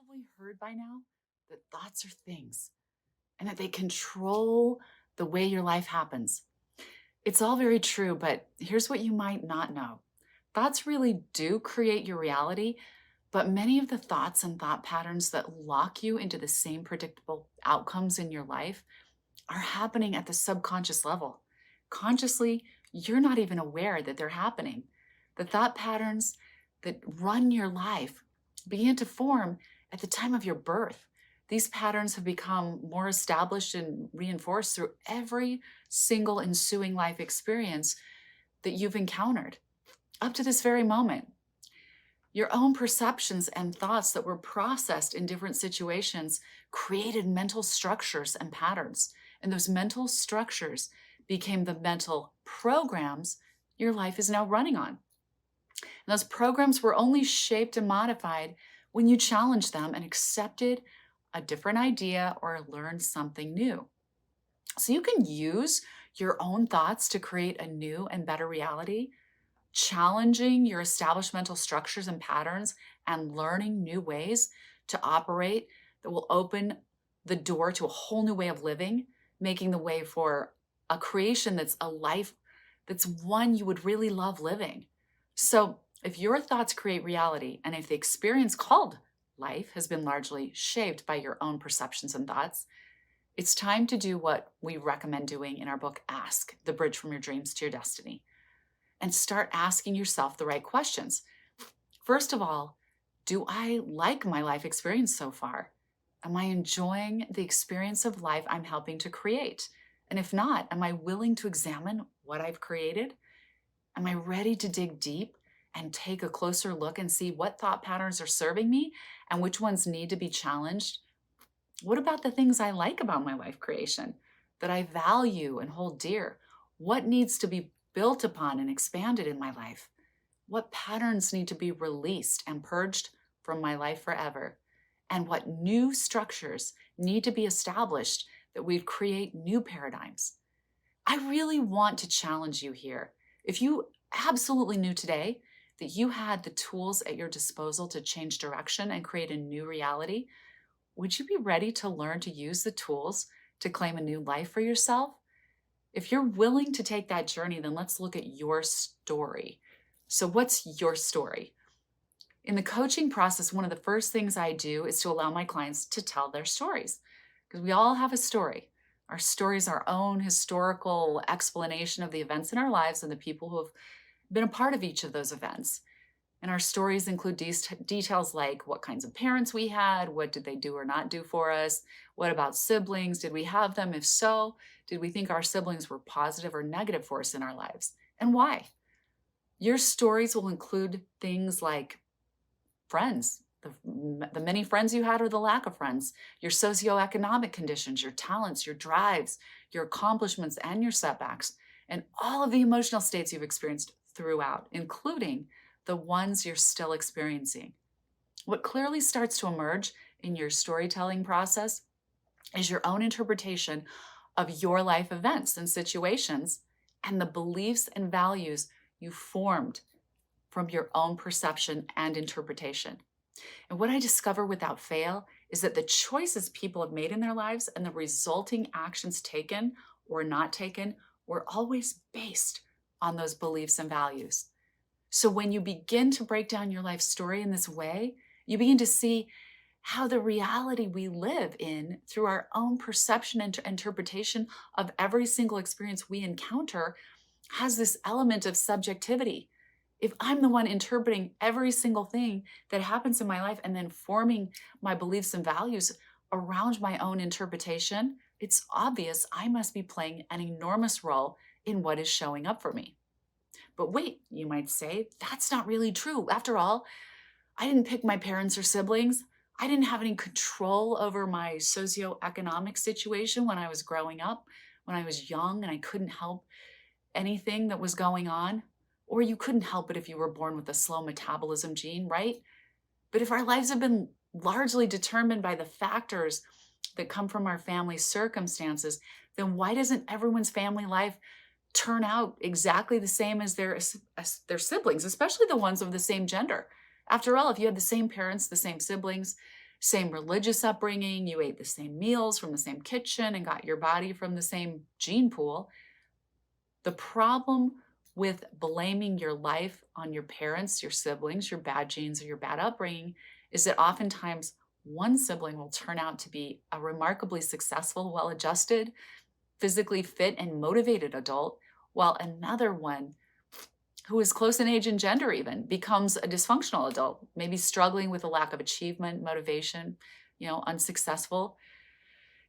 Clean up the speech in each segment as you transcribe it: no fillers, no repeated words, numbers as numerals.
probably heard by now that thoughts are things and that they control the way your life happens. It's all very true, but here's what you might not know. Thoughts really do create your reality, but many of the thoughts and thought patterns that lock you into the same predictable outcomes in your life are happening at the subconscious level. Consciously, you're not even aware that they're happening. The thought patterns that run your life began to form at the time of your birth. These patterns have become more established and reinforced through every single ensuing life experience that you've encountered up to this very moment. Your own perceptions and thoughts that were processed in different situations created mental structures and patterns. And those mental structures became the mental programs your life is now running on. And those programs were only shaped and modified when you challenged them and accepted a different idea or learned something new. So you can use your own thoughts to create a new and better reality, challenging your established mental structures and patterns and learning new ways to operate that will open the door to a whole new way of living, making the way for a creation that's a life that's one you would really love living. So, if your thoughts create reality, and if the experience called life has been largely shaped by your own perceptions and thoughts, it's time to do what we recommend doing in our book, Ask: The Bridge from Your Dreams to Your Destiny, and start asking yourself the right questions. First of all, do I like my life experience so far? Am I enjoying the experience of life I'm helping to create? And if not, am I willing to examine what I've created? Am I ready to dig deep and take a closer look and see what thought patterns are serving me and which ones need to be challenged? What about the things I like about my life creation that I value and hold dear? What needs to be built upon and expanded in my life? What patterns need to be released and purged from my life forever? And what new structures need to be established that we'd create new paradigms? I really want to challenge you here. If you absolutely knew today that you had the tools at your disposal to change direction and create a new reality, would you be ready to learn to use the tools to claim a new life for yourself? If you're willing to take that journey, then let's look at your story. So, what's your story? In the coaching process, one of the first things I do is to allow my clients to tell their stories because we all have a story. Our story is our own historical explanation of the events in our lives and the people who have been a part of each of those events. And our stories include details like what kinds of parents we had, what did they do or not do for us, what about siblings, did we have them? If so, did we think our siblings were positive or negative for us in our lives, and why? Your stories will include things like friends, the many friends you had or the lack of friends, your socioeconomic conditions, your talents, your drives, your accomplishments, and your setbacks, and all of the emotional states you've experienced throughout, including the ones you're still experiencing. What clearly starts to emerge in your storytelling process is your own interpretation of your life events and situations and the beliefs and values you formed from your own perception and interpretation. And what I discover without fail is that the choices people have made in their lives and the resulting actions taken or not taken were always based on those beliefs and values. So when you begin to break down your life story in this way, you begin to see how the reality we live in through our own perception and interpretation of every single experience we encounter has this element of subjectivity. If I'm the one interpreting every single thing that happens in my life and then forming my beliefs and values around my own interpretation, it's obvious I must be playing an enormous role in what is showing up for me. But wait, you might say, that's not really true. After all, I didn't pick my parents or siblings. I didn't have any control over my socioeconomic situation when I was growing up, when I was young and I couldn't help anything that was going on. Or you couldn't help it if you were born with a slow metabolism gene, right? But if our lives have been largely determined by the factors that come from our family circumstances, then why doesn't everyone's family life turn out exactly the same as their siblings, especially the ones of the same gender? After all, if you had the same parents, the same siblings, Same religious upbringing, you ate the same meals from the same kitchen and got your body from the same gene pool. The problem with blaming your life on your parents, your siblings, your bad genes, or your bad upbringing is that oftentimes one sibling will turn out to be a remarkably successful, well-adjusted, physically fit, and motivated adult, while another one who is close in age and gender even becomes a dysfunctional adult, maybe struggling with a lack of achievement, motivation, unsuccessful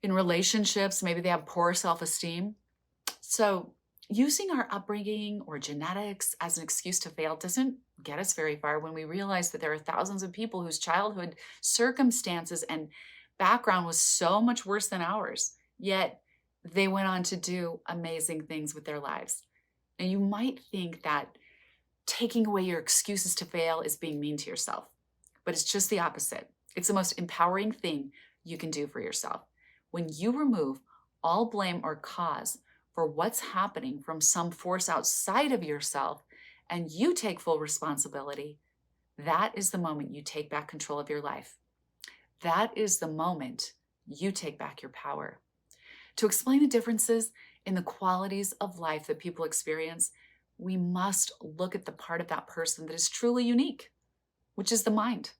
in relationships. Maybe they have poor self-esteem. So using our upbringing or genetics as an excuse to fail doesn't get us very far when we realize that there are thousands of people whose childhood circumstances and background was so much worse than ours, yet they went on to do amazing things with their lives. And you might think that taking away your excuses to fail is being mean to yourself, but it's just the opposite. It's the most empowering thing you can do for yourself. When you remove all blame or cause for what's happening from some force outside of yourself and you take full responsibility, that is the moment you take back control of your life. That is the moment you take back your power. To explain the differences in the qualities of life that people experience, we must look at the part of that person that is truly unique, which is the mind,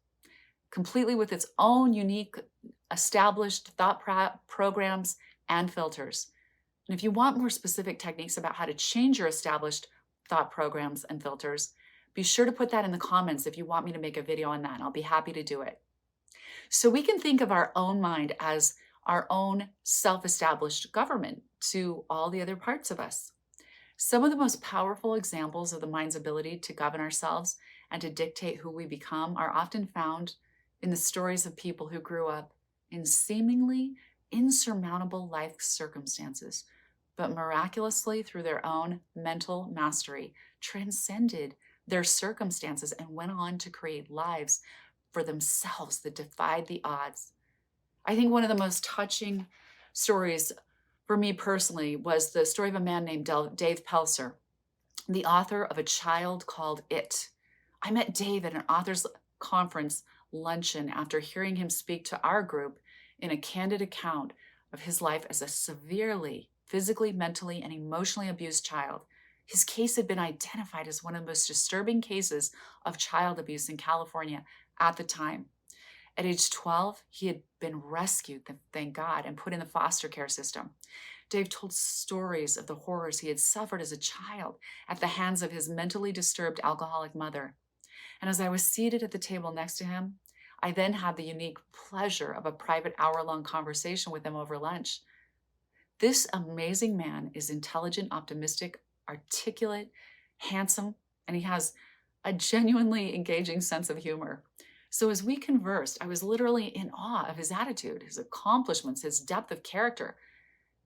completely with its own unique established thought programs and filters. And if you want more specific techniques about how to change your established thought programs and filters, be sure to put that in the comments if you want me to make a video on that, and I'll be happy to do it. So we can think of our own mind as our own self-established government to all the other parts of us. Some of the most powerful examples of the mind's ability to govern ourselves and to dictate who we become are often found in the stories of people who grew up in seemingly insurmountable life circumstances, but miraculously, through their own mental mastery, transcended their circumstances and went on to create lives for themselves that defied the odds. I think one of the most touching stories for me personally was the story of a man named Dave Pelser, the author of A Child Called It. I met Dave at an author's conference luncheon after hearing him speak to our group in a candid account of his life as a severely physically, mentally, and emotionally abused child. His case had been identified as one of the most disturbing cases of child abuse in California at the time. At age 12, he had been rescued, thank God, and put in the foster care system. Dave told stories of the horrors he had suffered as a child at the hands of his mentally disturbed alcoholic mother. And as I was seated at the table next to him, I then had the unique pleasure of a private hour-long conversation with him over lunch. This amazing man is intelligent, optimistic, articulate, handsome, and he has a genuinely engaging sense of humor. So as we conversed, I was literally in awe of his attitude, his accomplishments, his depth of character.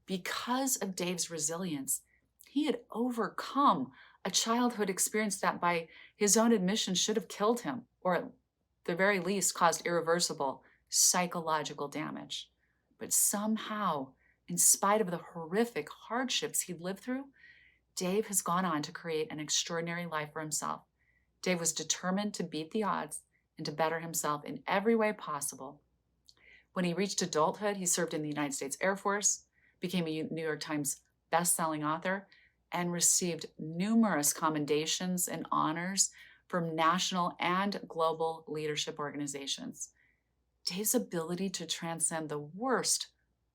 Because of Dave's resilience, he had overcome a childhood experience that, by his own admission, should have killed him, or at the very least caused irreversible psychological damage. But somehow, in spite of the horrific hardships he lived through, Dave has gone on to create an extraordinary life for himself. Dave was determined to beat the odds and to better himself in every way possible. When he reached adulthood, he served in the United States Air Force, became a New York Times best-selling author, and received numerous commendations and honors from national and global leadership organizations. Dave's ability to transcend the worst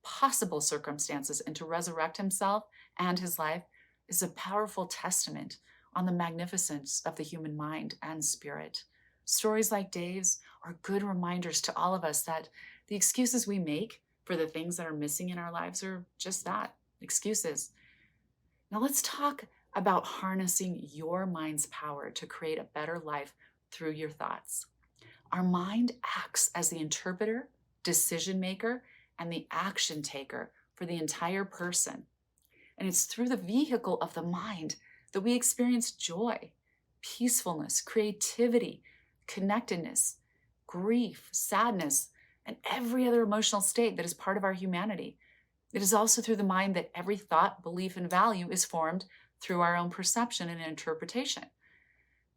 possible circumstances and to resurrect himself and his life is a powerful testament on the magnificence of the human mind and spirit. Stories like Dave's are good reminders to all of us that the excuses we make for the things that are missing in our lives are just that, excuses. Now let's talk about harnessing your mind's power to create a better life through your thoughts. Our mind acts as the interpreter, decision maker, and the action taker for the entire person. And it's through the vehicle of the mind that we experience joy, peacefulness, creativity, connectedness, grief, sadness, and every other emotional state that is part of our humanity. It is also through the mind that every thought, belief, and value is formed through our own perception and interpretation.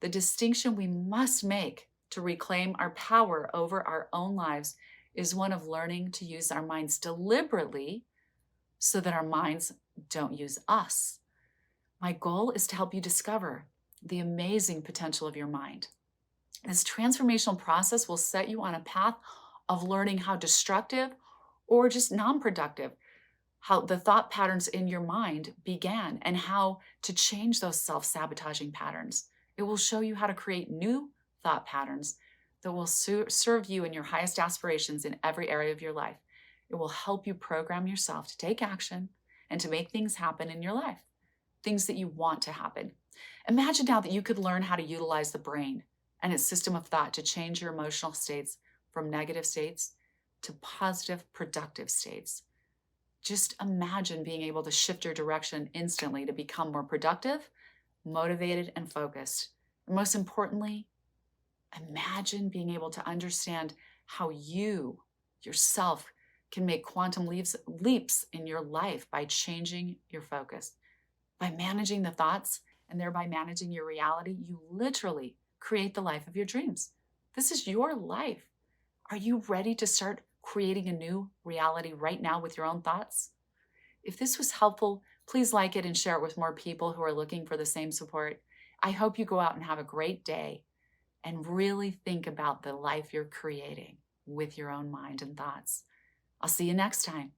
The distinction we must make to reclaim our power over our own lives is one of learning to use our minds deliberately so that our minds don't use us. My goal is to help you discover the amazing potential of your mind. This transformational process will set you on a path of learning how destructive or just non-productive, how the thought patterns in your mind began and how to change those self-sabotaging patterns. It will show you how to create new thought patterns that will serve you and your highest aspirations in every area of your life. It will help you program yourself to take action and to make things happen in your life, things that you want to happen. Imagine now that you could learn how to utilize the brain and its system of thought to change your emotional states from negative states to positive, productive states. Just imagine being able to shift your direction instantly to become more productive, motivated, and focused. And most importantly, imagine being able to understand how you yourself can make quantum leaps in your life by changing your focus. By managing the thoughts and thereby managing your reality, you literally create the life of your dreams. This is your life. Are you ready to start creating a new reality right now with your own thoughts? If this was helpful, please like it and share it with more people who are looking for the same support. I hope you go out and have a great day and really think about the life you're creating with your own mind and thoughts. I'll see you next time.